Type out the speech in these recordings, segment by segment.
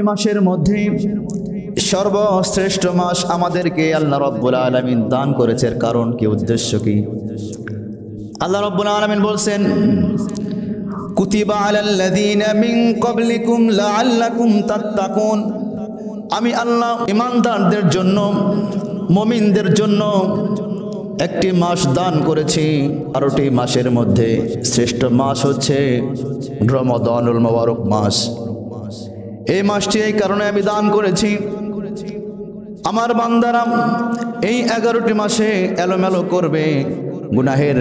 মাসের মধ্যে সর্বশ্রেষ্ঠ মাস আমাদেরকে আল্লাহ রাব্বুল আলামিন দান করেছে। কারণ কি, উদ্দেশ্য কি? আল্লাহ রাব্বুল আলামিন বলছেন, কুতিবা আলাল্লাযীনা মিন ক্বাবলিকুম লাআল্লাকুম তাত্তাকুন। আমি আল্লাহ ঈমানদারদের জন্য, মুমিনদের জন্য একটি মাস দান করেছি। 12টি মাসের মধ্যে শ্রেষ্ঠ মাস হচ্ছে রমাদানুল মুবারক মাস। এই মাসটি এই কারণে আমি দান করেছি, আমার বান্দারা এই 11টি মাসে এলোমেলো করবে, গুনাহের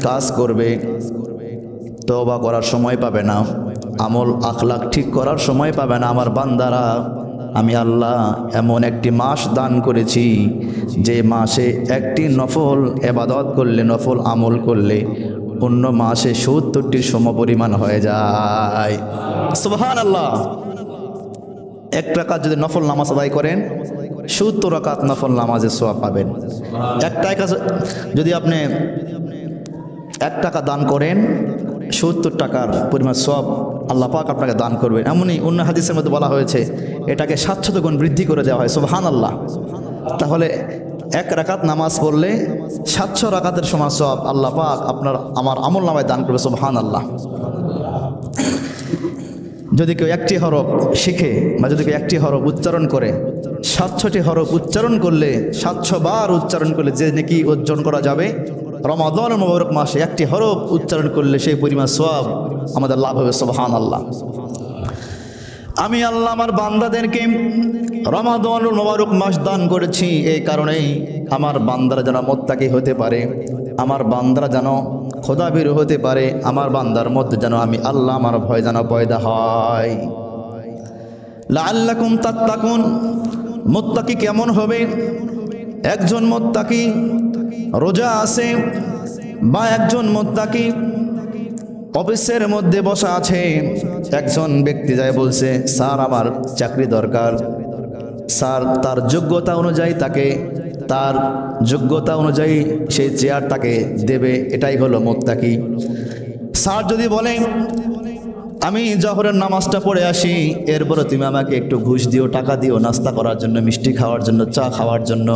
কাজ করবে, তওবা করার সময় পাবে না, আমল আখলাক ঠিক করার সময় পাবে না। আমার বান্দারা, আমি আল্লাহ এমন একটি মাস দান করেছি যে মাসে একটি নফল ইবাদত করলে, নফল আমল করলে অন্য মাসে 70টির সমপরিমাণ হয়ে যায়। সুবহানাল্লাহ। 1 রাকাত যদি নফল নামাজ আদায় করেন 70 রাকাত নফল নামাজের সওয়াব পাবেন। 1 টাকা যদি আপনি 1 টাকা দান করেন 70 টাকার পরিমাণ সওয়াব আল্লাহ পাক আপনাকে দান করবেন। এমনই অন্য হাদিসের মধ্যে বলা হয়েছে এটাকে 700 গুণ বৃদ্ধি করে দেওয়া হয়। সুবহানাল্লাহ। তাহলে 1 রাকাত নামাজ পড়লে 700 রাকাতের সমান সওয়াব আল্লাহ পাক আমার আমল নামায় দান করবে। সুবহানাল্লাহ। যদি কেউ একটি হরফ শিখে বা যদি কেউ একটি হরফ উচ্চারণ করে 700টি হরফ উচ্চারণ করলে, 700 বার উচ্চারণ করলে যে নেকি অর্জন করা যাবে, রমাদানুল মুবারক মাসে একটি হরফ উচ্চারণ করলে সেই পরিমাণ সওয়াব আমাদের লাভ হবে। সুবহানাল্লাহ। আমি আল্লাহ আমার বান্দাদেরকে রমাদানুল মুবারক মাস দান করেছি এই কারণেই আমার বান্দারা যেন মুত্তাকি হতে পারে, আমার বান্দারা যেন খোদাভীর হতে পারে, আমার বান্দার মধ্যে যেন আমি আল্লাহ আমার ভয় যেন পয়দা হয়। লাআল্লাকুম তাত্তাকুন। মুত্তাকি কেমন হবে? একজন মুত্তাকি রোজা আছে বা একজন মুত্তাকি অফিসের মধ্যে বসা আছে, একজন ব্যক্তি যায় বলছে, স্যার আমার চাকরি দরকার, স্যার তার যোগ্যতা অনুযায়ী তার যোগ্যতা অনুযায়ী সেই চেয়ার তাকে দেবে, এটাই হলো মুত্তাকি। স্যার যদি বলে আমি জোহরের নামাজটা পড়ে আসি, এরপরে তুমি আমাকে একটু ঘুষ দিও, টাকা দিও নাস্তা করার জন্য, মিষ্টি খাওয়ার জন্য, চা খাওয়ার জন্য,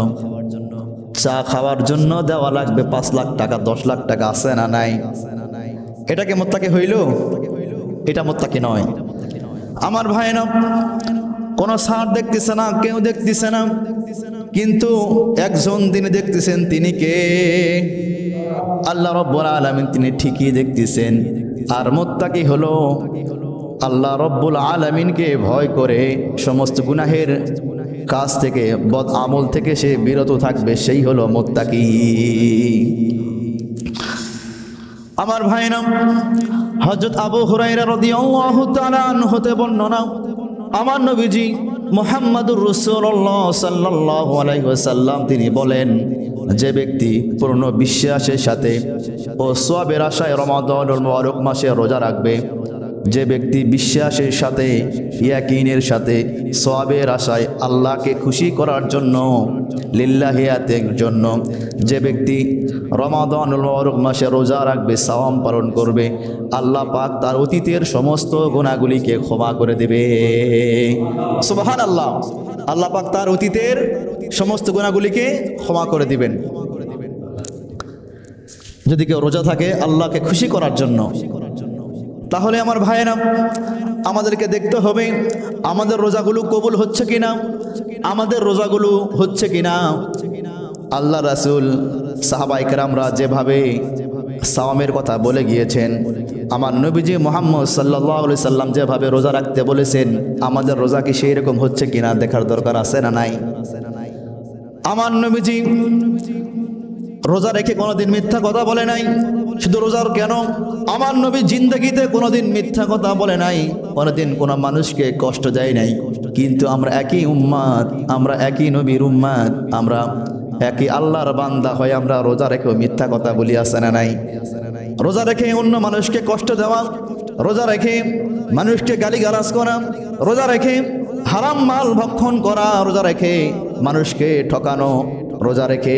চা খাওয়ার জন্য দেওয়া লাগবে 5 লাখ টাকা, 10 লাখ টাকা, আছে না নাই? এটা কি মুত্তাকি হইল? এটা মুত্তাকি নয়। আমার ভাই না, কোন স্যার দেখতেছে না, কেউ দেখতেছে না, কিন্তু একজন তিনি দেখতেছেন। তিনি কে? আল্লাহ রাব্বুল আলামিন। তিনি ঠিকই দেখতেছেন। আর মুত্তাকি হলো আল্লাহ রাব্বুল আলামিনকে ভয় করে সমস্ত গুনাহের কাজ থেকে, বদ আমল থেকে সে বিরত থাকবে, সেই হলো মুত্তাকি। আমার ভাইরা, হযরত আবু হুরায়রা রাদিয়াল্লাহু তাআলা আনহু হতে বর্ণনা, আমার নবীজি মুহাম্মদুর রাসূলুল্লাহ সাল্লাল্লাহু আলাইহি ওয়াসাল্লাম তিনি বলেন, যে ব্যক্তি পূর্ণ বিশ্বাসের সাথে ও সওয়াবের আশায় রমাদানুল মুবারক মাসে রোজা রাখবে, যে ব্যক্তি বিশ্বাসের সাথে, ইয়াকিনের সাথে, সওয়াবের আশায়, আল্লাহকে খুশি করার জন্য, লিল্লাহিয়াতের জন্য যে ব্যক্তি রমাদানুল মুবারক মাসে রোজা রাখবে, সাওম পালন করবে, আল্লাহ পাক তার অতীতের সমস্ত গুনাহগুলিকে ক্ষমা করে দেবে। সুবহানাল্লাহ। আল্লাহ পাক তার অতীতের সমস্ত গুনাহগুলিকে ক্ষমা করে দিবেন যদি কেউ রোজা থাকে আল্লাহকে খুশি করার জন্য। তাহলে আমার ভাইয়েরা, আমাদেরকে দেখতে হবে আমাদের রোজাগুলো কবুল হচ্ছে কিনা, আমাদের রোজাগুলো হচ্ছে কিনা। আল্লাহ রাসূল, সাহাবায়ে কেরামরা যেভাবে সাওমের কথা বলে গিয়েছেন, আমার নবীজি মুহাম্মদ সাল্লাল্লাহু আলাইহি সাল্লাম যেভাবে রোজা রাখতে বলেছেন, আমাদের রোজা কি সেই রকম হচ্ছে কিনা দেখার দরকার আছে না নাই? আমার নবীজি রোজা রেখে কোনোদিন মিথ্যা কথা বলে নাই। শুধু রোজার কেন, আমার নবী জিন্দেগিতে কোনোদিন মিথ্যা কথা বলে নাই, কোনোদিন কোনো মানুষকে কষ্ট দেয় নাই। কিন্তু আমরা একই উম্মাত, আমরা একই নবীর উম্মাত, আমরা একই আল্লাহর বান্দা হয়ে আমরা রোজা রেখেও মিথ্যা কথা বলি, আছে না নাই? রোজা রেখে অন্য মানুষকে কষ্ট দেওয়া, রোজা রেখে মানুষকে গালিগালাজ করা, রোজা রেখে হারাম মাল ভক্ষণ করা, রোজা রেখে মানুষকে ঠকানো, রোজা রেখে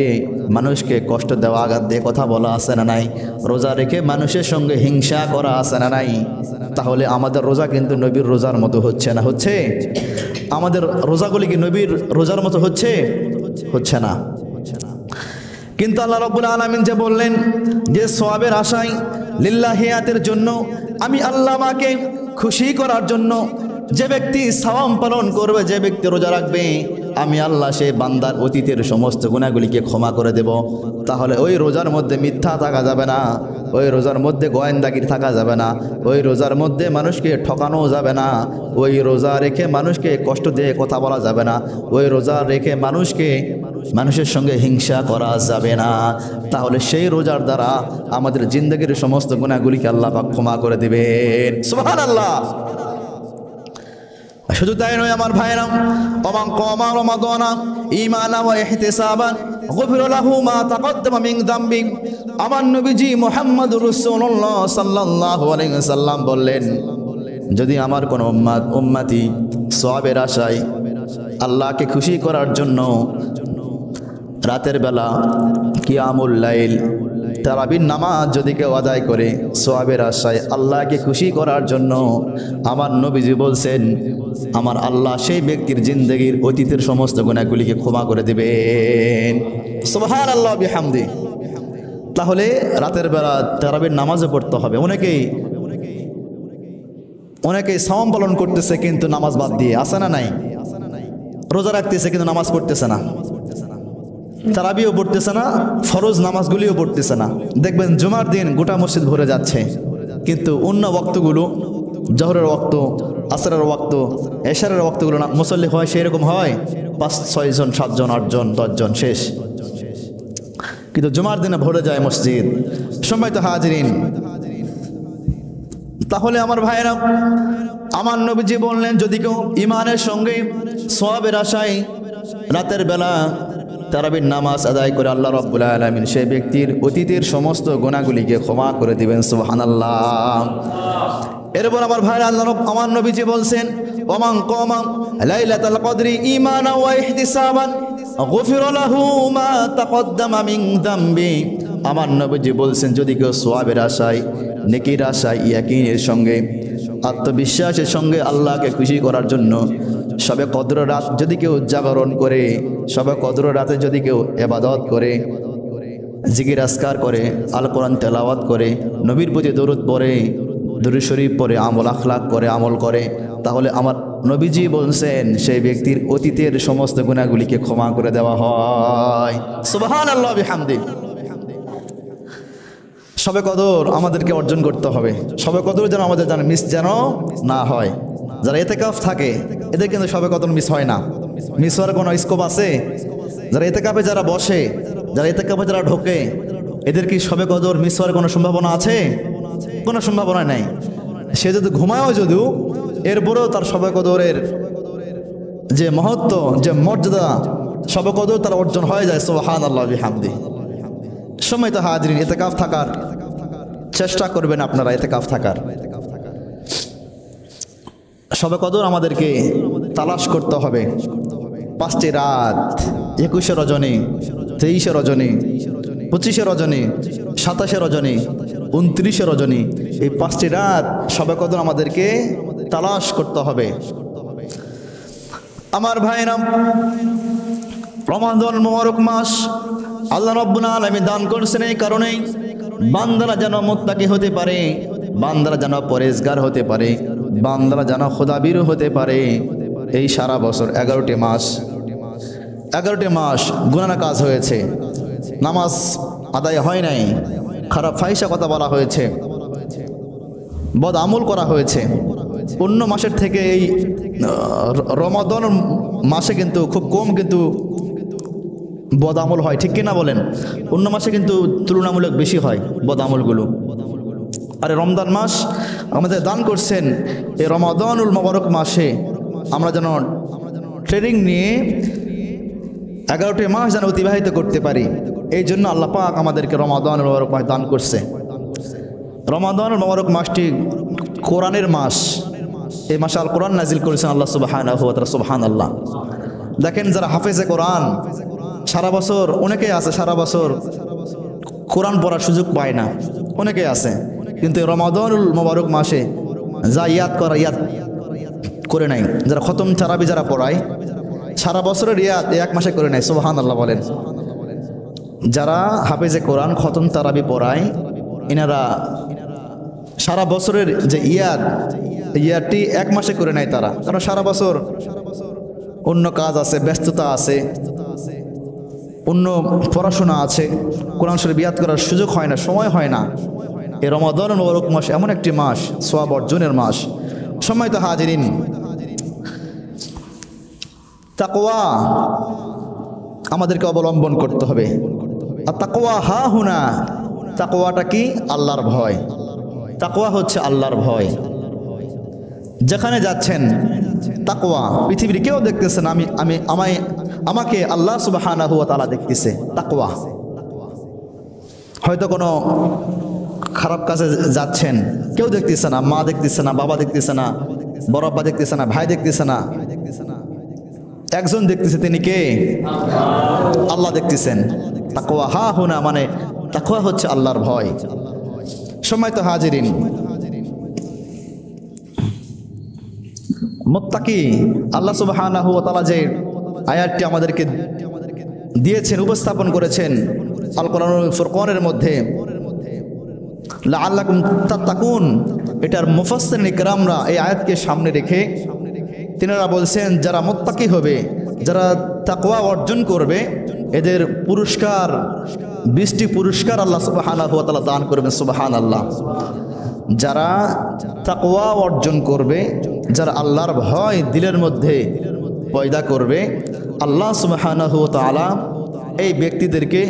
মানুষকে কষ্ট দেওয়া, আঘাত দিয়ে কথা বলা, আছে না নাই? রোজা রেখে মানুষের সঙ্গে হিংসা করা, আছে না নাই? তাহলে আমাদের রোজা কিন্তু নবীর রোজার মতো হচ্ছে না, হচ্ছে? আমাদের রোজাগুলি কি নবীর রোজার মতো হচ্ছে? হচ্ছে না। কিন্তু আল্লাহ রাব্বুল আলামিন যে বললেন যে সওয়াবের আশায় লিল্লাহিয়াতের জন্য আমি আল্লাহ আমাকে খুশি করার জন্য যে ব্যক্তি সাওয়াম পালন করবে, যে ব্যক্তি রোজা রাখবে, আমি আল্লাহ সে বান্দার অতীতের সমস্ত গুনাহগুলিকে ক্ষমা করে দেব। তাহলে ওই রোজার মধ্যে মিথ্যা থাকা যাবে না, ওই রোজার মধ্যে গোয়েন্দাগির থাকা যাবে না, ওই রোজার মধ্যে মানুষকে ঠকানো যাবে না, ওই রোজা রেখে মানুষকে কষ্ট দিয়ে কথা বলা যাবে না, ওই রোজা রেখে মানুষের সঙ্গে হিংসা করা যাবে না। তাহলে সেই রোজার দ্বারা আমাদের জিন্দগির সমস্ত গুনাহগুলিকে আল্লাহ পাক ক্ষমা করে দিবেন। সুবহানাল্লাহ। শুধু তাই নয় আমার ভাইরা, ওমান কামা রমাদানা ঈমানান ওয়া ইহতিসাবান গুফিরা লাহু মা তাকদ্দামা মিন যামবি। আমার নবীজি মুহাম্মদুর রাসূলুল্লাহ সাল্লাল্লাহু আলাইহি ওয়াসাল্লাম বললেন, যদি আমার কোনো উম্মতি সওয়াবের আশায় আল্লাহকে খুশি করার জন্য রাতের বেলা কিয়ামুল লাইল তারাবির নামাজ যদি কেউ আদায় করে সওয়াবের আশায় আল্লাহকে খুশি করার জন্য, আমার নবীজি বলছেন আমার আল্লাহ সেই ব্যক্তির জিন্দেগির অতীতের সমস্ত গুনাহগুলিকে ক্ষমা করে দেবেন। সুবহানাল্লাহ বিহামদি। তাহলে রাতের বেলা তারাবির নামাজও পড়তে হবে। অনেকেই সাওম পালন করতেছে কিন্তু নামাজ বাদ দিয়ে, আছে না নাই? রোজা রাখতেছে কিন্তু নামাজ পড়তেছে না, তারাবিও পড়তেছে না, ফরজ নামাজগুলিও পড়তেছে না। দেখবেন জুমার দিন গোটা মসজিদ ভরে যাচ্ছে, কিন্তু অন্য ওয়াক্তগুলো, জহরের ওয়াক্ত, আসরের ওয়াক্ত, এশারের ওয়াক্তগুলো না মুসল্লি হয় সেই রকম হয় 5-6 জন, 7 জন, 8 জন, 10 জন শেষ। কিন্তু জুমার দিনে ভরে যায় মসজিদ। সম্মানিত হাজিরিন, তাহলে আমার ভাইয়েরা, আমার নবীজি বললেন যদি কেউ ঈমানের সঙ্গে সওয়াবের আশায় রাতের বেলা তারাবির নামাজ আদায় করে আল্লাহ রাব্বুল আলামিন সেই ব্যক্তির অতীতের সমস্ত গুনাহগুলিকে ক্ষমা করে দিবেন। সুবহানাল্লাহ। এরপর আমার ভাই আমার নবীজি বলছেন ওমান কামা লাইলাতুল কদরি ঈমানান ওয়া ইহতিসাবান গুফিরা লাহু মা তাকদ্দামা মিন যামবি। আমার নবীজি বলছেন যদি কেউ সওয়াবের আশায়, নেকির আশায়, ইয়াকিনের সঙ্গে, আত্মবিশ্বাসের সঙ্গে আল্লাহকে খুশি করার জন্য সবে কদর রাত যদি কেউ জাগরণ করে, সবে কদর রাতে যদি কেউ ইবাদত করে, জিকির আজকার করে, আল কোরআন তেলাওয়াত করে, নবীর প্রতি দরুদ পড়ে, দুরূদ শরীফ পড়ে, আমল আখলাক করে, আমল করে, তাহলে আমার নবীজি বলছেন সেই ব্যক্তির অতীতের সমস্ত গুনাহগুলিকে ক্ষমা করে দেওয়া হয়। সুবহানাল্লাহ বিহামদি। সবে কদর আমাদেরকে অর্জন করতে হবে। সবে কদর যেন আমাদের মিস যেন না হয়। যারা ইতিকাফ থাকে এদের কিন্তু সবে কদর মিস হয় না। মিস হওয়ার কোনো স্কোপ আছে? যারা ইতিকাফে যারা বসে, যারা ইতিকাফে যারা ঢোকে, এদের কি সবে কদর মিস হওয়ার কোনো সম্ভাবনা আছে? কোনো সম্ভাবনা নাই। সে যদি ঘুমায়ও যদিও, এরপরেও তার সবে কদরের যে মহত্ব, যে মর্যাদা, সবে কদর তার অর্জন হয়ে যায়। সুবহানাল্লাহ বিহামদি। সম্মানিত হাজিরিন, ইতিকাফ থাকার চেষ্টা করবেন আপনারা, ইতিকাফ থাকার। সবে কদর আমাদেরকে তালাশ করতে হবে। 5টি রাত, 21 রজনী, 23 রজনী, 25 রজনী, 27 রজনী, 29 রজনী, এই 5টি রাত সবে কদর আমাদেরকে তালাশ করতে হবে। আমার ভাইরা, রমাদান মুবারক মাস আল্লাহ রাব্বুল আলামিন দান করেছেন এই কারণেই বান্দারা যেন মুত্তাকি হতে পারে, বান্দারা যেন পরেজগার হতে পারে, বান্দারা যেন খোদাবীর হতে পারে। এই সারা বছর 11টি মাস গুনাহ কাজ হয়েছে, নামাজ আদায় হয় নাই, খারাপ ফাহিশা কথা বলা হয়েছে, বদ আমল করা হয়েছে। অন্য মাসের থেকে এই রমাদান মাসে কিন্তু খুব কম কিন্তু বদ আমল হয়, ঠিক কিনা বলেন? অন্য মাসে কিন্তু তুলনামূলক বেশি হয় বদ আমলগুলো। আর রমজান মাস আমাদের দান করছেন, এই রমাদানুল মুবারক মাসে আমরা যেন ট্রেনিং নিয়ে 11টি মাস যেন অতিবাহিত করতে পারি। এই জন্য আল্লাহ পাক আমাদেরকে রমাদানুল মুবারক মাস দান করছে। রমাদানুল মুবারক মাসটি কোরআনের মাস। এই মাসে আল কোরআন নাজিল করেছেন আল্লাহ সুবহানাহু ওয়া তাআলা। সুবহানাল্লাহ। দেখেন যারা হাফেজে কোরআন, সারা বছর অনেকেই আছে সারা বছর কোরআন পড়ার সুযোগ পায় না, অনেকেই আছে, কিন্তু রমাদানুল মুবারক মাসে যা ইয়াদ করা, ইয়াদ করে নাই, যারা খতম তারাবি যারা পড়ায় সারা বছরের রিয়াদ এক মাসে করে নেয়, সুবহানাল্লাহ বলেন। যারা হাফেজে কোরআন খতম তারাবি পড়ায় এনারা সারা বছরের যে ইয়ারটি এক মাসে করে নেয় তারা, কারণ সারা বছর অন্য কাজ আছে, ব্যস্ততা আছে, অন্য পড়াশোনা আছে, কোরআন শরীফ ইয়াদ করার সুযোগ হয় না, সময় হয় না। এই রমাদান মুবারক মাস এমন একটি মাস, সওয়াব অর্জনের মাস। সম্মানিত হাজিরিন, তাকওয়া আমাদেরকে অবলম্বন করতে হবে। আর তাকওয়া হা হুনা, তাকওয়াটা কি? আল্লাহর ভয়। তাকওয়া হচ্ছে আল্লাহর ভয়। যেখানে যাচ্ছেন তাকওয়া, পৃথিবীর কেউ দেখতেছে না, আমাকে আল্লাহ সুবহানাহু ওয়া তাআলা দেখতেছে। তাকওয়া, হয়তো কোনো খারাপ কাজে যাচ্ছেন, কেউ দেখতেছে না, মা দেখতেছে না, বাবা দেখতেছে না, বড় আব্বা দেখতেছে না, ভাই দেখতেছে না, একজন দেখতেছে, তিনি কে? আল্লাহ দেখতেছেন। তাকওয়া হা হুনা মানে তাকওয়া হচ্ছে আল্লাহর ভয়। সম্মানিত হাজিরিন, মুত্তাকি আল্লাহ সুবহানাহু ওয়া তাআলা যে আয়াতটি আমাদেরকে দিয়েছেন, উপস্থাপন করেছেন আল কোরআনুল ফুরকানের মধ্যে, লাআল্লাকুম তাত্তাকুন, এটার মুফাসসিরিন ইকরামরা এই আয়াতকে সামনে রেখে তিনারা বলছেন যারা মুত্তাকি হবে, যারা তাকওয়া অর্জন করবে, এদের পুরস্কার 20টি পুরস্কার আল্লাহ সুবহানাহু ওয়া তাআলা দান করবেন। সুবহানাল্লাহ। যারা তাকওয়া অর্জন করবে, যারা আল্লাহর ভয় দিলের মধ্যে পয়দা করবে, আল্লাহ সুবহানাহু ওয়া তাআলা এই ব্যক্তিদেরকে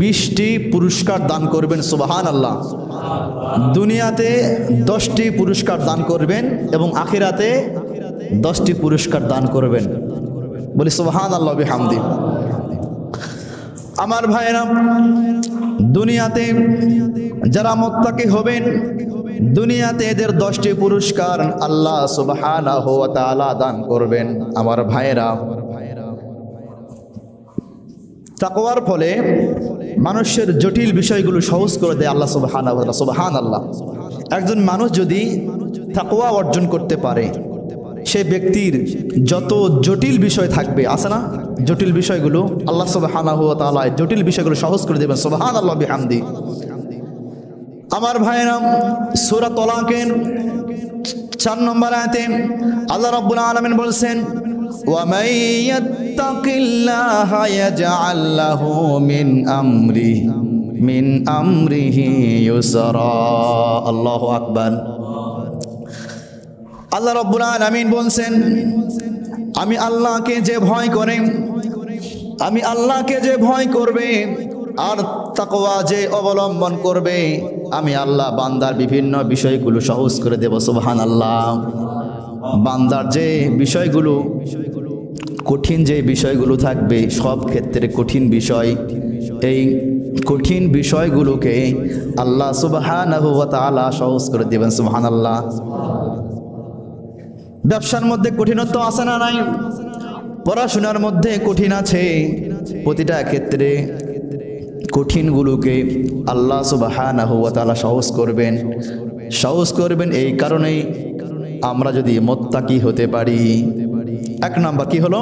20টি পুরস্কার দান করবেন। সুবহানাল্লাহ। দুনিয়াতে 10টি পুরস্কার দান করবেন এবং আখিরাতে 10টি পুরস্কার দান করবেন। বলি সুবহানাল্লাহ বিহামদি। আমার ভাইরা, দুনিয়াতে যারা মুত্তাকি হবেন, দুনিয়াতে এদের 10টি পুরস্কার আল্লাহ সুবহানাহু ওয়া তাআলা দান করবেন। আমার ভাইরা, তাকওয়ার ফলে মানুষের জটিল বিষয়গুলো সহজ করে দেয় আল্লাহ সুবহানাহু ওয়া তাআলা। সুবহানাল্লাহ। একজন মানুষ যদি তাকওয়া অর্জন করতে পারে, সে ব্যক্তির যত জটিল বিষয় থাকবে, আছে না জটিল বিষয়গুলো, আল্লাহ সুবহানাহু ওয়া তাআলা জটিল বিষয়গুলো সহজ করে দেবেন। সুবহানাল্লাহ বিহামদি। আমার ভাইরা, সূরা তালাকের 4 নম্বর আয়াতে আল্লাহ রাব্বুল আলামিন বলছেন, ওয়া মান ইয়াত্তাকিল্লাহা ইয়াজআল লাহু মিন আমরিহি ইউসরা। আল্লাহু আকবার। আল্লাহ রাব্বুল আলামিন বলছেন, আমি আল্লাহকে যে ভয় করে, আমি আল্লাহকে যে ভয় করবে আর তাকওয়া যে অবলম্বন করবে, আমি আল্লাহ বান্দার বিভিন্ন বিষয়গুলো সহজ করে দেব। সুবহানাল্লাহ। বান্দার যে বিষয়গুলো, কঠিন যে বিষয়গুলো থাকবে, সব ক্ষেত্রে কঠিন বিষয়, এই কঠিন বিষয়গুলোকে আল্লাহ সুবহানাহু ওয়া তাআলা সহজ করে দেবেন। সুবহানাল্লাহ। ব্যবসার মধ্যে কঠিনত্ব আছে না নাই? পড়াশোনার মধ্যে কঠিন আছে। প্রতিটা ক্ষেত্রে কঠিনগুলোকে আল্লাহ সুবহানাহু ওয়া তাআলা সহজ করবেন। এই কারণেই আমরা যদি মুত্তাকি হতে পারি। 1 নাম্বার কি হলো?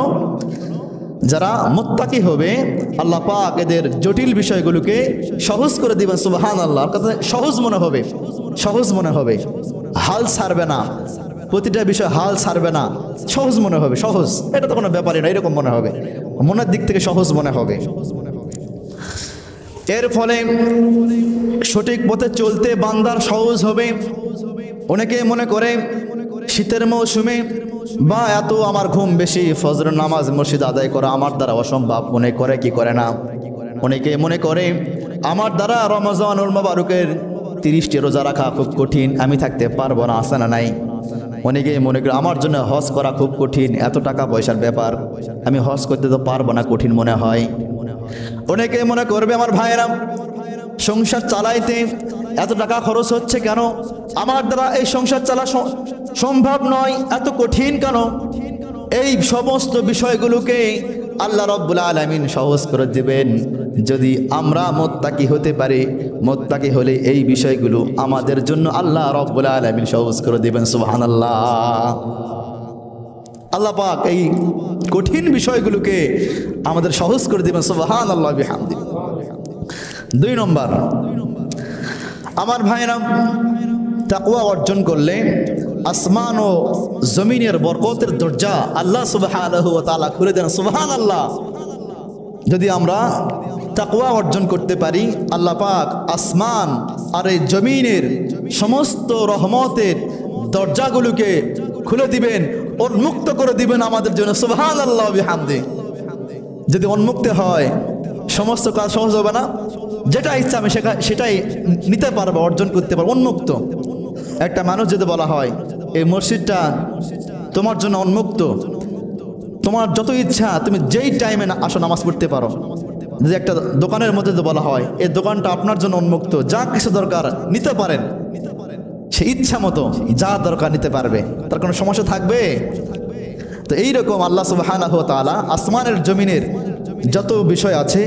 যারা মুত্তাকি হবে, আল্লাহ পাক এদের জটিল বিষয়গুলোকে সহজ করে দিবেন। সুবহানাল্লাহ। সহজ মনে হবে, হাল ছাড়বে না, প্রতিটা বিষয় হাল ছাড়বে না, সহজ মনে হবে। সহজ, এটা তো কোনো ব্যাপারই না, এরকম মনে হবে, মনের দিক থেকে সহজ মনে হবে। এর ফলে সঠিক পথে চলতে বান্দার সহজ হবে। অনেকে মনে করে শীতের মৌসুমে বা এত আমার ঘুম বেশি, ফজরের নামাজ মসজিদ আদায় করা আমার দ্বারা অসম্ভব, মনে করে কি করে না। অনেকে মনে করে আমার দ্বারা রমজানুল মুবারকের 30টি রোজা রাখা খুব কঠিন, আমি থাকতে পারবো না, আছে না নাই? অনেকে মনে করে আমার জন্য হজ করা খুব কঠিন, এত টাকা পয়সার ব্যাপার, আমি হজ করতে তো পারবো না, কঠিন মনে হয়। অনেকে মনে করবে আমার ভাইয়েরা, সংসার চালাইতে এত টাকা খরচ হচ্ছে কেন, আমার দ্বারা এই সংসার চালা সম্ভব নয়, এত কঠিন কেন? এই সমস্ত বিষয়গুলোকে আল্লাহ রাব্বুল আলামিন সহজ করে দিবেন যদি আমরা মুত্তাকি হতে পারি। মুত্তাকি হলে এই বিষয়গুলো আমাদের জন্য আল্লাহ রাব্বুল আলামিন সহজ করে দিবেন। সুবহানাল্লাহ। আল্লাহ পাক এই কঠিন বিষয়গুলোকে আমাদের সহজ করে দিবেন। সুবহানাল্লাহ বিহামদি। 2 নম্বর, আমার ভাইরা, তাকওয়া অর্জন করলে আসমান ও জমিনের বরকতের দরজা আল্লাহ সুবহানাহু ওয়া তাআলা খুলে দেন। সুবহানাল্লাহ। যদি আমরা তাকওয়া অর্জন করতে পারি, আল্লাহ পাক আসমান আর এই জমিনের সমস্ত রহমতের দরজাগুলোকে খুলে দিবেন, উন্মুক্ত করে দিবেন আমাদের জন্য। সুবহানাল্লাহ বিহামদি। যদি উন্মুক্ত হয়, সমস্ত কাজ সহজ হবে না? যেটা ইচ্ছা আমি সেটাই নিতে পারবো, অর্জন করতে পারবো, উন্মুক্ত। একটা মানুষ যদি বলা হয় এই মসজিদটা তোমার জন্য উন্মুক্ত, তোমার যত ইচ্ছা তুমি যেই টাইমে আসো নামাজ পড়তে পারো। যদি একটা দোকানের মধ্যে যদি বলা হয় এই দোকানটা আপনার জন্য উন্মুক্ত, যা কিছু দরকার নিতে পারেন, সে ইচ্ছা মতো যা দরকার নিতে পারবে, তার কোনো সমস্যা থাকবে? তো এইরকম আল্লাহ সুবহানাহু ওয়া তাআলা আসমানের জমিনের যত বিষয় আছে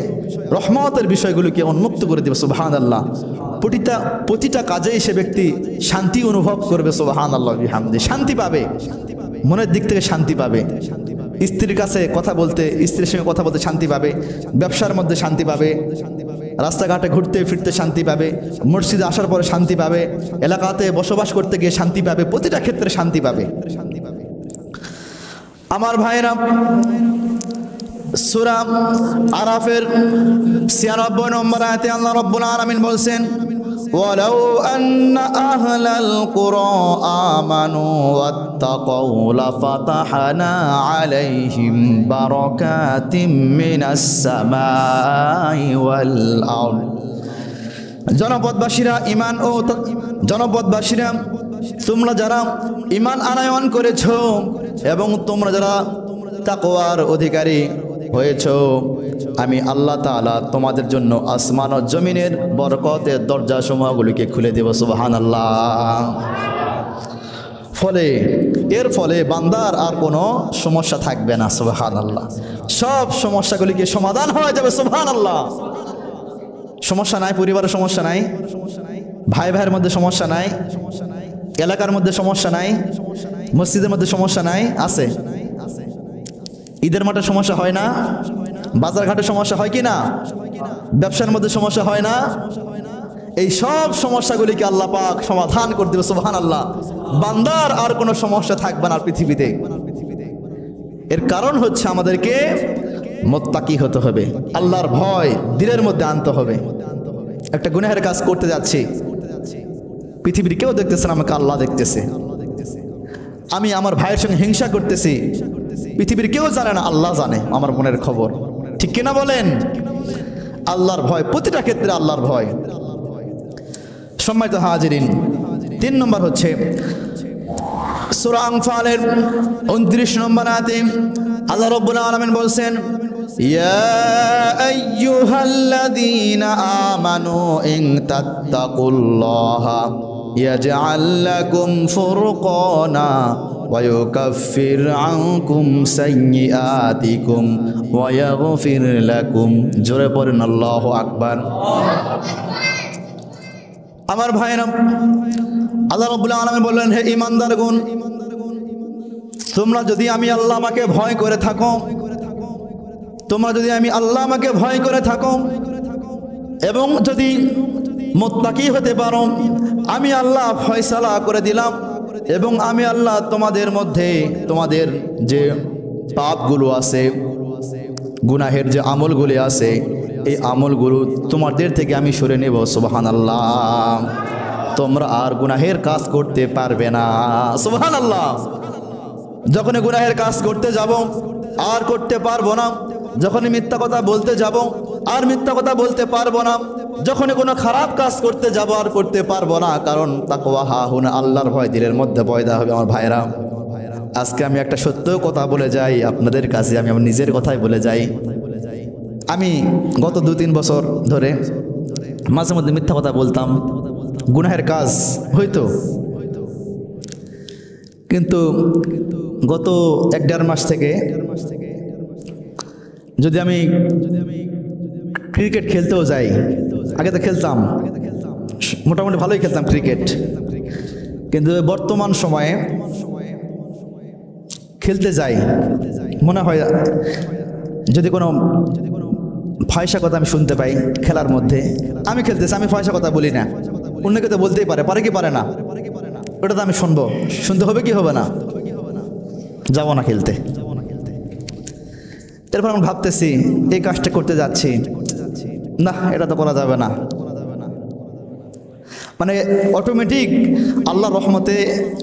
রহমতের বিষয়গুলোকে উন্মুক্ত করে দেবে। সুবহানাল্লাহ। প্রতিটা কাজেই সে ব্যক্তি শান্তি অনুভব করবে। সুবহানাল্লাহ বিহামদি। শান্তি পাবে, মনের দিক থেকে শান্তি পাবে। স্ত্রীর কাছে কথা বলতে, স্ত্রীর সঙ্গে কথা বলতে শান্তি পাবে, ব্যবসার মধ্যে শান্তি পাবে, রাস্তাঘাটে ঘুরতে ফিরতে শান্তি পাবে, মসজিদে আসার পরে শান্তি পাবে, এলাকাতে বসবাস করতে গিয়ে শান্তি পাবে, প্রতিটা ক্ষেত্রে শান্তি পাবে। আমার ভাইরা, সূরা আরাফের ৯৬ নম্বর আয়াতে আল্লাহ রাব্বুল আলামিন বলছেন, ওয়ালাউ আন্না আহলাল কুরা আমানু ওয়াত্তাকাউ লাফাতাহনা আলাইহিম বারাকাতিম মিনাস সামাই ওয়াল আরদ। জনপদবাসীরা তোমরা যারা ঈমান আনয়ন করেছো এবং তোমরা যারা তাকওয়ার অধিকারী হয়েছো, আমি আল্লাহ তাআলা তোমাদের জন্য আসমান ও জমিনের বরকতের দরজা সমূহগুলিকে খুলে দেব। সুবহানাল্লাহ। এর ফলে বান্দার আর কোনো সমস্যা থাকবে না। সুবহানাল্লাহ। সব সমস্যাগুলিকে সমাধান হয়ে যাবে। সুবহানাল্লাহ। সমস্যা নাই, পরিবারের সমস্যা নাই, ভাই ভাইয়ের মধ্যে সমস্যা নাই, এলাকার মধ্যে সমস্যা নাই, মসজিদের মধ্যে সমস্যা নাই, আছে? ঈদের মাঠে সমস্যা হয় না? বাজার ঘাটে সমস্যা হয় কি না? ব্যবসার মধ্যে সমস্যা হয় না? এই সব সমস্যাগুলিকে আল্লাহ পাক সমাধান করে দেবে। সুবহানাল্লাহ। বান্দার আর কোনো সমস্যা থাকবে না পৃথিবীতে। এর কারণ হচ্ছে আমাদেরকে মুত্তাকি হতে হবে, আল্লাহর ভয় দিলের মধ্যে আনতে হবে। একটা গুনাহের কাজ করতে যাচ্ছি, পৃথিবীর কেউ দেখতেছে না, আমাকে আল্লাহ দেখতেছে। আমি আমার ভাইয়ের সঙ্গে হিংসা করতেছি, পৃথিবীর কেউ জানে না, আল্লাহ জানে আমার মনের খবর। ঠিক কিনা বলেন? আল্লাহর ভয়, প্রতিটা ক্ষেত্রে আল্লাহর ভয়। সম্মানিত হাজিরিন, ৩ নম্বর হচ্ছে সূরা আনফালের ২৯ নম্বর আয়াতে আল্লাহ রাব্বুল আলামিন বলছেন, ইয়া আইয়ুহাল্লাযীনা আমানু ইন তাত্তাকুল্লাহা ইয়াজআল লাকুম ফুরকানা ওয়া ইউকাফির আনকুম সাইয়্যাতিকুম ওয়া ইয়াগফির লাকুম। জোরে পড়েন আল্লাহু আকবার। আমার ভাইরা, আল্লাহ রাব্বুল আলামিন বললেন, হে ঈমানদারগণ, তোমরা যদি আমি আল্লাহ আমাকে ভয় করে থাকো, তোমরা যদি আমি আল্লাহ আমাকে ভয় করে থাকো এবং যদি মুত্তাকি হতে পারো, আমি আল্লাহ ফয়সালা করে দিলাম এবং আমি আল্লাহ তোমাদের মধ্যে তোমাদের যে পাপগুলো আছে, গুনাহের যে আমলগুলি আছে, এই আমলগুলো তোমাদের থেকে আমি সরে নেব। সুবহানাল্লাহ। তোমরা আর গুনাহের কাজ করতে পারবে না। সুবহানাল্লাহ। যখন গুনাহের কাজ করতে যাব আর করতে পারবো না, যখন মিথ্যা কথা বলতে যাব আর মিথ্যা কথা বলতে পারবো না, যখন কোনো খারাপ কাজ করতে যাব আর করতে পারবো না। কারণ তাকওয়া হাহুনা, আল্লাহর ভয় দিলের মধ্যে পয়দা হবে। আমার ভাইরা, আজকে আমি একটা সত্য কথা বলে যাই আপনাদের কাছে, আমি আমার নিজের কথাই বলে যাই। আমি গত ২-৩ বছর ধরে মাঝে মধ্যে মিথ্যা কথা বলতাম, গুনাহের কাজ হইতো, কিন্তু গত ১-১.৫ মাস থেকে যদি আমি ক্রিকেট খেলতেও যাই, আগে তো খেলতাম, মোটামুটি ভালোই খেলতাম ক্রিকেট, কিন্তু বর্তমান সময়ে খেলতে যাই, মনে হয় যদি কোনো ফয়সা কথা আমি শুনতে পাই খেলার মধ্যে, আমি খেলতেছি, আমি ফয়সা কথা বলি না, অন্যকে তো বলতেই পারে, পারে কি পারে না, ওটা তো আমি শুনবো, শুনতে হবে কি হবে না, যাবো না খেলতে। এরপর আমি ভাবতেছি এই কাজটা করতে যাচ্ছি, না এটা তো করা যাবে না, মানে অটোমেটিক আল্লাহর রহমতে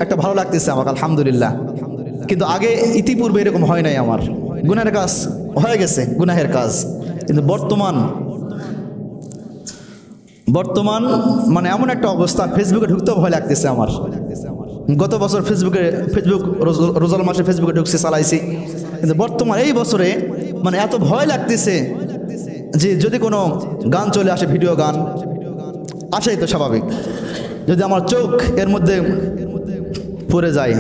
একটা ভালো লাগতেছে আমাকে, আলহামদুলিল্লাহ। কিন্তু আগে ইতিপূর্বে এরকম হয় নাই, আমার গুনাহের কাজ হয়ে গেছে, গুনাহের কাজ। কিন্তু বর্তমান মানে এমন একটা অবস্থা, ফেসবুকে ঢুকতেও ভয় লাগতেছে আমার। গত বছর ফেসবুক রোজার মাসে ফেসবুকে ঢুকছি, চালাইছি, কিন্তু বর্তমান এই বছরে মানে এত ভয় লাগতেছে যে যদি কোনো গান চলে আসে, ভিডিও গান আসেই তো স্বাভাবিক, যদি আমার চোখ এর মধ্যে পড়ে যায়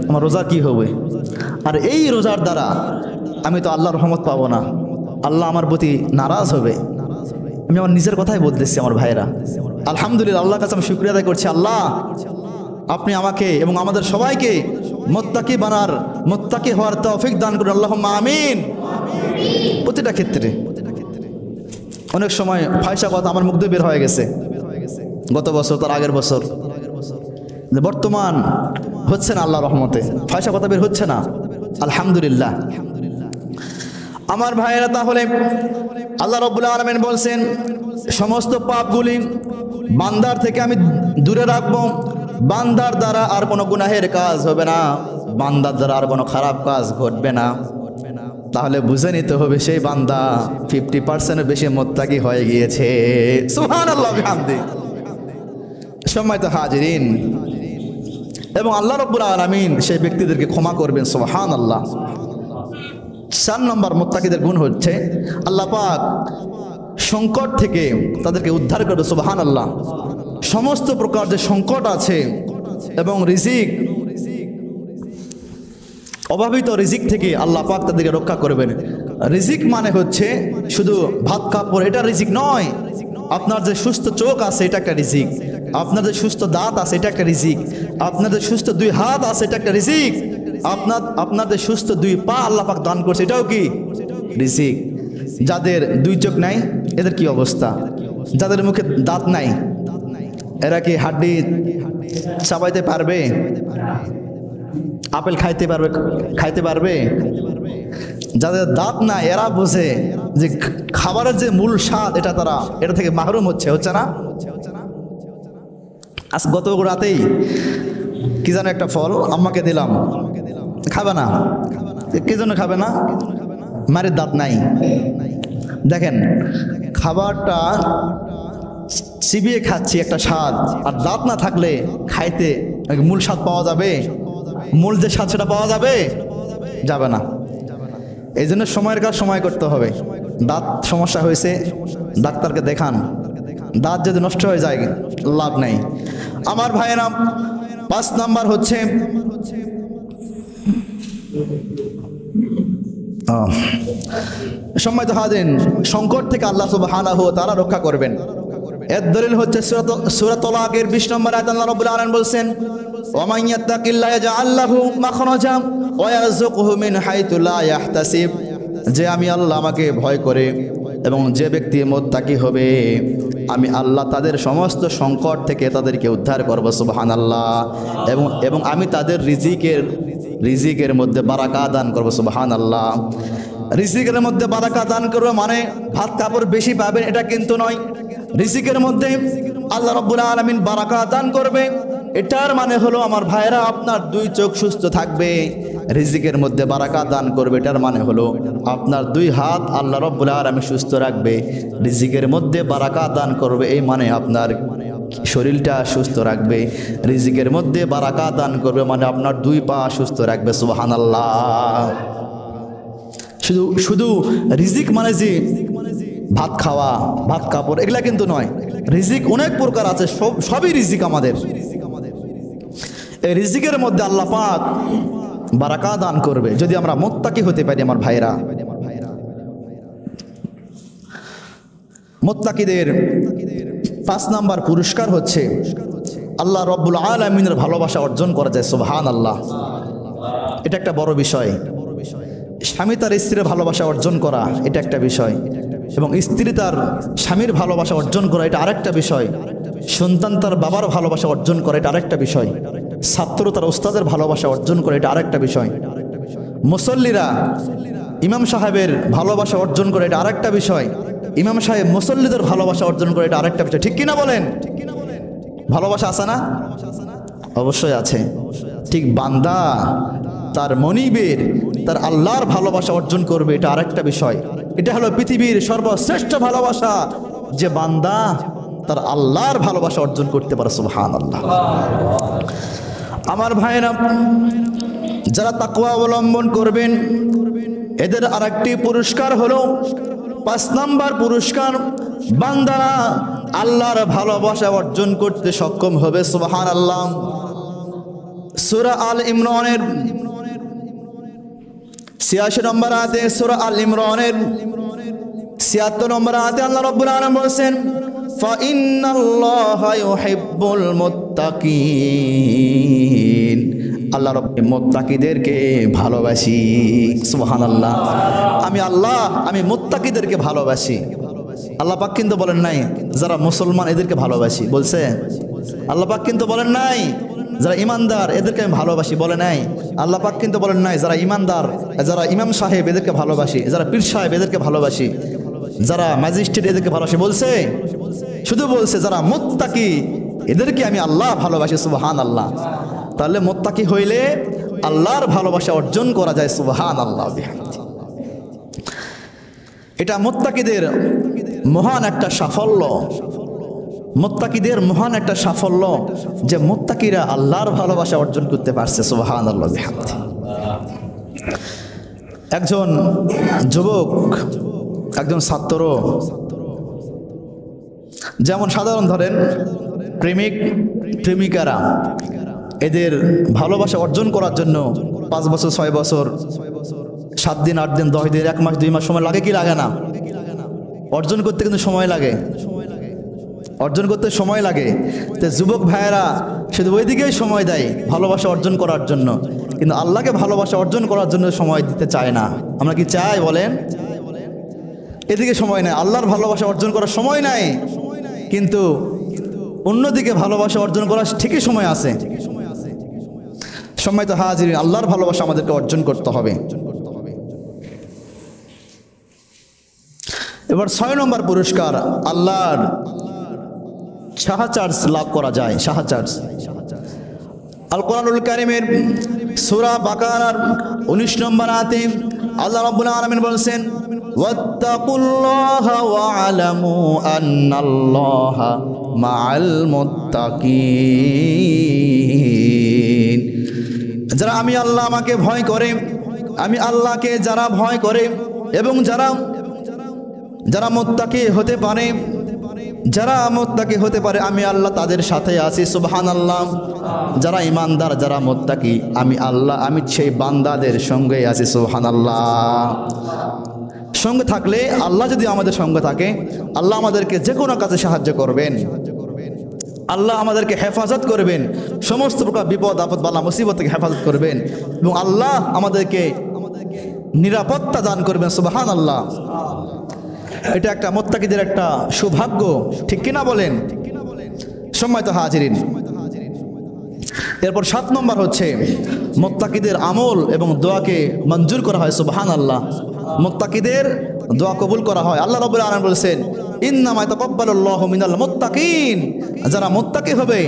আমার রোজা কি হবে? আর এই রোজার দ্বারা আমি তো আল্লাহর রহমত পাবো না, আল্লাহ আমার প্রতি নারাজ হবে। আমি আমার নিজের কথাই বলতেছি আমার ভাইরা, আলহামদুলিল্লাহ, আল্লাহর কাছে আমি শুকরিয়া আদায় করছি, আল্লাহ আপনি আমাকে এবং আমাদের সবাইকে মুত্তাকি হওয়ার তৌফিক দান করুন, আল্লাহুম্মা আমিন। প্রতিটা ক্ষেত্রে অনেক সময় ফায়সা কথা আমার মুখ দিয়ে বের হয়ে গেছে, গত বছর, তার আগের বছর, বর্তমান হচ্ছে না, আল্লাহর রহমতে ফায়সা কথা বের হচ্ছে না, আলহামদুলিল্লাহ। আমার ভাইয়েরা, তাহলে আল্লাহ রাব্বুল আলামিন বলছেন সমস্ত পাপগুলি বান্দার থেকে আমি দূরে রাখবো, বান্দার দ্বারা আর কোনো গুনাহের কাজ হবে না, বান্দার দ্বারা আর কোনো খারাপ কাজ ঘটবে না। তাহলে বুঝে নিতে হবে সেই বান্দা 50% বেশি মুত্তাকি হয়ে গিয়েছে। সুবহানাল্লাহ বিহামদিহি। সম্মানিত হাজিরিন, এবং আল্লাহ রাব্বুল আলামিন সেই ব্যক্তিদেরকে ক্ষমা করবেন, সুবহানাল্লাহ। 4 নম্বর মুত্তাকিদের গুণ হচ্ছে আল্লাহ পাক সংকট থেকে তাদেরকে উদ্ধার করবে, সুবহানাল্লাহ। সমস্ত প্রকার যে সংকট আছে এবং রিজিক, অভাবিত রিজিক থেকে আল্লাহ পাক তাদেরকে রক্ষা করবেন। রিজিক মানে হচ্ছে শুধু ভাত কাপড়, এটা রিজিক নয়। আপনার যে সুস্থ চোখ আছে এটা একটা রিজিক, আপনার যে সুস্থ দাঁত আছে এটা একটা রিজিক, আপনার যে সুস্থ 2 হাত আছে এটা একটা রিজিক, আপনার যে সুস্থ 2 পা আল্লাহ পাক দান করছে এটাও কি রিজিক। যাদের 2 চোখ নাই এদের কি অবস্থা? যাদের মুখে দাঁত নাই এরা কি হাড্ডি চাবাইতে পারবে? আপেল খাইতে পারবে? যাদের দাঁত নাই এরা বোঝে যে খাবারের যে মূল স্বাদ এটা থেকে মাহরুম হচ্ছে না। আজ গত রাতেই কি যেন একটা ফল আম্মাকে দিলাম, খাবে না। কি জন্য খাবে না? মায়ের দাঁত নাই। দেখেন, খাবারটা চিবিয়ে খাচ্ছি একটা স্বাদ, আর দাঁত না থাকলে খাইতে মূল স্বাদ পাওয়া যাবে? মূল যে স্বাদ সেটা পাওয়া যাবে না। এই জন্য সময়ের কাজ সময় করতে হবে। দাঁত সমস্যা হয়েছে, ডাক্তারকে দেখান। দাঁত যদি নষ্ট হয়ে যায় লাভ নেই। আমার ভাইয়েরা, 5 নাম্বার হচ্ছে সম্মানিত হাজিরিন, সংকট থেকে আল্লাহ সুবহানাহু ওয়া তাআলা রক্ষা করবেন। এর দলিল হচ্ছে সূরা তালাকের 20 নম্বর আয়াত আল্লাহ রাব্বুল আলামিন বলেন, ওয়া মান ইয়াত্তাকিল্লাহ ইয়াজআল লাহু মাখরাজা ওয়া ইয়ারযুকহু মিন হাইতু লা ইয়াহতাসিব। যে আমি আল্লাহ আমাকে ভয় করে এবং যে ব্যক্তি মুত্তাকি হবে, আমি আল্লাহ তাদের সমস্ত সংকট থেকে তাদেরকে উদ্ধার করব, সুবহানাল্লাহ। এবং আমি তাদের রিজিকের মধ্যে বারাকা দান করব, সুবহানাল্লাহ। রিজিকের মধ্যে বারাকা দান করবে মানে ভাত কাপড় বেশি পাবেন এটা কিন্তু নয়। রিজিকের মধ্যে আল্লাহ রাব্বুল আলামিন বারাকা দান করবে, এটার মানে হলো আমার ভাইরা আপনার 2 চোখ সুস্থ থাকবে। রিজিকের মধ্যে বারাকা দান করবে, এটার মানে হলো আপনার 2 হাত আল্লাহ রাব্বুল আলামিন সুস্থ রাখবে। রিজিকের মধ্যে বারাকা দান করবে এই মানে আপনার শরীরটা সুস্থ রাখবে। রিজিকের মধ্যে বারাকা দান করবে মানে আপনার 2 পা সুস্থ রাখবে, সুবহানাল্লাহ। শুধু রিজিক মানে যে ভাত খাওয়া, ভাত কাপড় এগুলা কিন্তু নয়। রিজিক অনেক প্রকার আছে, সবই রিজিক আমাদের। এই রিজিকের মধ্যে আল্লাহ পাক বারাকা দান করবে যদি আমরা মুত্তাকি হতে পারি। আমার ভাইরা, মুত্তাকিদের 5 নাম্বার পুরস্কার হচ্ছে আল্লাহ রাব্বুল আলামিনের ভালোবাসা অর্জন করা যায়, সুবহানাল্লাহ। এটা একটা বড় বিষয়। স্বামী তার স্ত্রীর ভালোবাসা অর্জন করা এটা একটা বিষয়, এবং স্ত্রী তার স্বামীর ভালোবাসা অর্জন করা এটা আরেকটা বিষয়। সন্তান তার বাবার ভালোবাসা অর্জন করে এটা আরেকটা বিষয়। ছাত্র তার ওস্তাদের ভালোবাসা অর্জন করে এটা আরেকটা বিষয়। মুসল্লিরা ইমাম সাহেবের ভালোবাসা অর্জন করে এটা আরেকটা বিষয়। ইমাম সাহেব মুসল্লিদের ভালোবাসা অর্জন করে এটা আরেকটা বিষয়। ঠিক কিনা বলেন? ভালোবাসা আছে না? অবশ্যই আছে। ঠিক বান্দা তার মনিবের, তার আল্লাহর ভালোবাসা অর্জন করবে এটা আরেকটা বিষয়। এটা হলো পৃথিবীর সর্বশ্রেষ্ঠ ভালোবাসা, যে বান্দা তার আল্লাহর ভালোবাসা অর্জন করতে পারে। সুবহানাল্লাহ। আমার ভাইরা, যারা তাকওয়া অবলম্বন করবেন এদের আরেকটি পুরস্কার হলো 5 নম্বর পুরস্কার, বান্দারা আল্লাহর ভালোবাসা অর্জন করতে সক্ষম হবে। সুবহানাল্লাহ। সূরা আল ইমরানের 86 নম্বর আয়াতে, সূরা আল ইমরানের 76 নম্বর আয়াতে আল্লাহ রাব্বুল আলামিন বলেন, ফাইন্নাল্লাহা ইউহিব্বুল মুত্তাকিন। আল্লাহ রাব্বুল মুত্তাকিদেরকে ভালোবাসি। সুবহানাল্লাহ। আমি মুত্তাকিদেরকে ভালোবাসি। আল্লাহ পাক কিন্তু বলেন নাই যারা মুসলমান এদেরকে ভালোবাসি, বলছে? আল্লাহ পাক কিন্তু বলেন নাই যারা ইমানদার এদেরকে আমি ভালোবাসি, বলে নাই। আল্লাহ পাক কিন্তু বলেন নাই যারা ইমানদার, যারা ইমাম সাহেব এদেরকে ভালোবাসি, যারা পীর সাহেব এদেরকে ভালোবাসি, যারা ম্যাজিস্ট্রেট এদেরকে ভালোবাসি, বলছে? শুধু বলছে যারা মুত্তাকি এদেরকে আমি আল্লাহ ভালোবাসি। সুবহানাল্লাহ। তাহলে মুত্তাকি হইলে আল্লাহর ভালোবাসা অর্জন করা যায়। সুবহানাল্লাহ। এটা মুত্তাকিদের মহান একটা সাফল্য, মুত্তাকিদের মহান একটা সাফল্য যে মুত্তাকিরা আল্লাহর ভালোবাসা অর্জন করতে পারছে। সুবহানাল্লাহ। একজন যুবক, একজন ছাত্র, যেমন সাধারণ ধরেন প্রেমিক প্রেমিকারা এদের ভালোবাসা অর্জন করার জন্য 5 বছর 6 বছর 7 দিন 8 দিন 10 দিন 1 মাস 2 মাস সময় লাগে কি লাগে না? অর্জন করতে কিন্তু সময় লাগে, অর্জন করতে সময় লাগে। তো যুবক ভাইয়েরা শুধু ওই দিকেই সময় দেয় ভালোবাসা অর্জন করার জন্য, কিন্তু আল্লাহকে ভালোবাসা অর্জন করার জন্য সময় দিতে চায় না। আমরা কি চাই বলেন? এদিকে সময় নাই, আল্লাহর ভালোবাসা অর্জন করার সময় নাই, কিন্তু অন্যদিকে ভালোবাসা অর্জন করার ঠিকই সময় আছে। সময় তো হাজির, আল্লাহর ভালোবাসা আমাদেরকে অর্জন করতে হবে। এবার 6 নম্বর পুরস্কার, আল্লাহর সাহায্য লাভ করা যায়। সাহায্য আল কোরআনুল কারীমের সূরা বাকারার 19 নম্বর আয়াতে আল্লাহ রাব্বুল আলামিন বলেন, ওয়াত্তাকুল্লাহা ওয়া'লামু আন্নাল্লাহা মা'আল মুত্তাকিন। যারা আমি আল্লাহ আমাকে ভয় করে, আমি আল্লাহকে যারা ভয় করে এবং যারা মুত্তাকি হতে পারে, যারা মুত্তাকি হতে পারে আমি আল্লাহ তাদের সাথে আছি। সুবহানাল্লাহ। যারা ইমানদার, যারা মুত্তাকি, আমি আল্লাহ আমি সেই বান্দাদের সঙ্গে আছি। সুবহানাল্লাহ। সঙ্গে থাকলে আল্লাহ যদি আমাদের সঙ্গে থাকে, আল্লাহ আমাদেরকে যে কোনো কাজে সাহায্য করবেন, আল্লাহ আমাদেরকে হেফাজত করবেন, সমস্ত প্রকার বিপদ আপদ বালা মুসিবত থেকে হেফাজত করবেন, এবং আল্লাহ আমাদেরকে নিরাপত্তা দান করবেন। সুবহানাল্লাহ। এটা একটা মুত্তাকিদের একটা সৌভাগ্য, ঠিক কিনা বলেন? সম্মানিত হাজিরিন, এরপর 7 নম্বর হচ্ছে মুত্তাকিদের আমল এবং দোয়াকে মঞ্জুর করা হয়। সুবহানাল্লাহ। মুত্তাকিদের দোয়া কবুল করা হয়। আল্লাহ রাব্বুল আলামিন বলেছেন, ইন্নামা ইয়াতাকাব্বালুল্লাহু মিনাল মুত্তাকিন। যারা মুত্তাকি হবে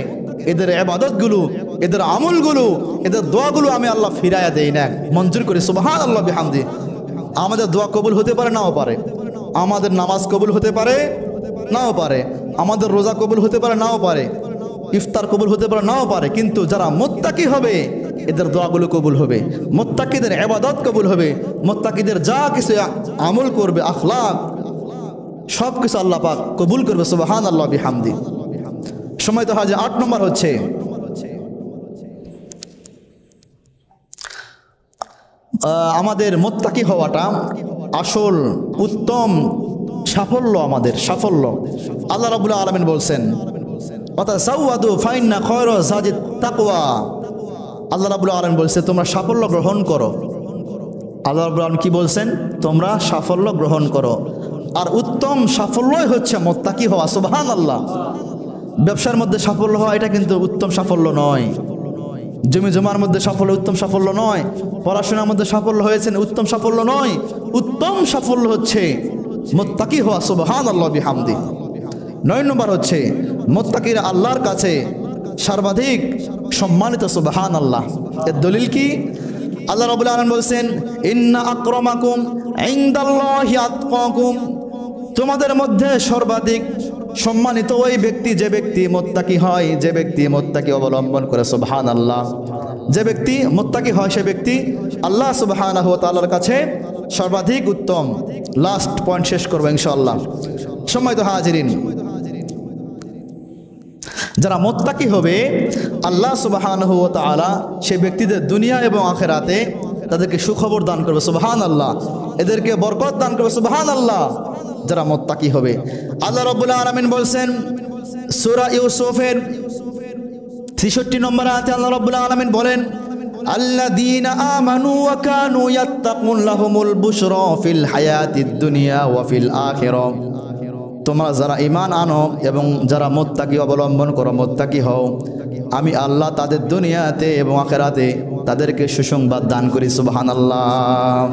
এদের ইবাদতগুলো, এদের আমলগুলো, এদের দোয়াগুলো আমি আল্লাহ ফিরায়া দেই না, মঞ্জুর করি। সুবহানাল্লাহ বিহামদি। আমাদের দোয়া কবুল হতে পারে, নাও পারে। আমাদের নামাজ কবুল হতে পারে, নাও পারে। আমাদের রোজা কবুল হতে পারে, নাও পারে। ইফতার কবুল হতে পারে, নাও পারে। কিন্তু যারা মুত্তাকি হবে এদের দোয়াগুলো কবুল হবে, মুত্তাকিদের ইবাদত কবুল হবে, মুত্তাকিদের যা কিছু আমল করবে, আখলাক, সব কিছু আল্লাহ পাক কবুল করবে। সুবহানাল্লাহ বিহামদি। সময় তো হাজির। 8 নম্বর হচ্ছে আমাদের মুত্তাকি হওয়াটা আসল উত্তম সাফল্য, আমাদের সাফল্য। আল্লাহ রাব্বুল আলামিন বলছেন, ওয়াতাসাওয়াদু ফাইন্না খায়রা যাদিত তাকওয়া। আল্লাহ রাব্বুল আলামিন বলছে তোমরা সাফল্য গ্রহণ করো। আল্লাহ রাব্বুল আলামিন কি বলছেন? তোমরা সাফল্য গ্রহণ করো। আর উত্তম সাফল্যই হচ্ছে মুত্তাকি হওয়া। সুবহানাল্লাহ। ব্যবসার মধ্যে সাফল্য হওয়া এটা কিন্তু উত্তম সাফল্য নয়। জমি জমার মধ্যে সাফল্য উত্তম সাফল্য নয়। পড়াশোনার মধ্যে সাফল্য হয়েছেন উত্তম সাফল্য নয়। উত্তম সাফল্য হচ্ছে মুত্তাকি হওয়া। সুবহানাল্লাহ বিহামদি। 9 নম্বর হচ্ছে মুত্তাকিরা আল্লাহর কাছে সর্বাধিক সম্মানিত। সুবহানাল্লাহ। এর দলিল কি? আল্লাহ রাব্বুল আলামিন বলছেন ইন্না আকরামাকুম ইনদাল্লাহি আতকাকুম, তোমাদের মধ্যে সর্বাধিক সম্মানিত ওই ব্যক্তি যে ব্যক্তি মুত্তাকি হয়, যে ব্যক্তি মুত্তাকি অবলম্বন করে। সুবহানাল্লাহ। যে ব্যক্তি মুত্তাকি হয় সে ব্যক্তি আল্লাহ সুবহানাহু ওয়া তাআলার কাছে সর্বাধিক উত্তম। লাস্ট পয়েন্ট শেষ করব ইনশাআল্লাহ। সম্মানিত হাজিরিন, যারা মুত্তাকি হবে আল্লাহ সুবহানাহু ওয়া তাআলা সে ব্যক্তিদের দুনিয়া এবং আখিরাতে তাদেরকে সুখবর দান করবে। সুবহানাল্লাহ। এদেরকে বরকত দান করবে। সুবহানাল্লাহ। যারা মুত্তাকি হবে। আল্লাহ রাব্বুল আলামিন বলছেন সূরা ইউসুফের 63 নম্বর আয়াতে আল্লাহ রাব্বুল আলামিন বলেন আল্লাযীনা আমানু ওয়া কানু ইয়াত্তাকুন লাহুমুল বুশরা ফিল হায়াতিদ দুনিয়া ওয়া ফিল আখিরাহ, তোমরা যারা ঈমান আনো এবং যারা মুত্তাকি অবলম্বন করো, মুত্তাকি হও, আমি আল্লাহ তাদের দুনিয়াতে এবং আখিরাতে তাদেরকে সুসংবাদ দান করি। সুবহানাল্লাহ।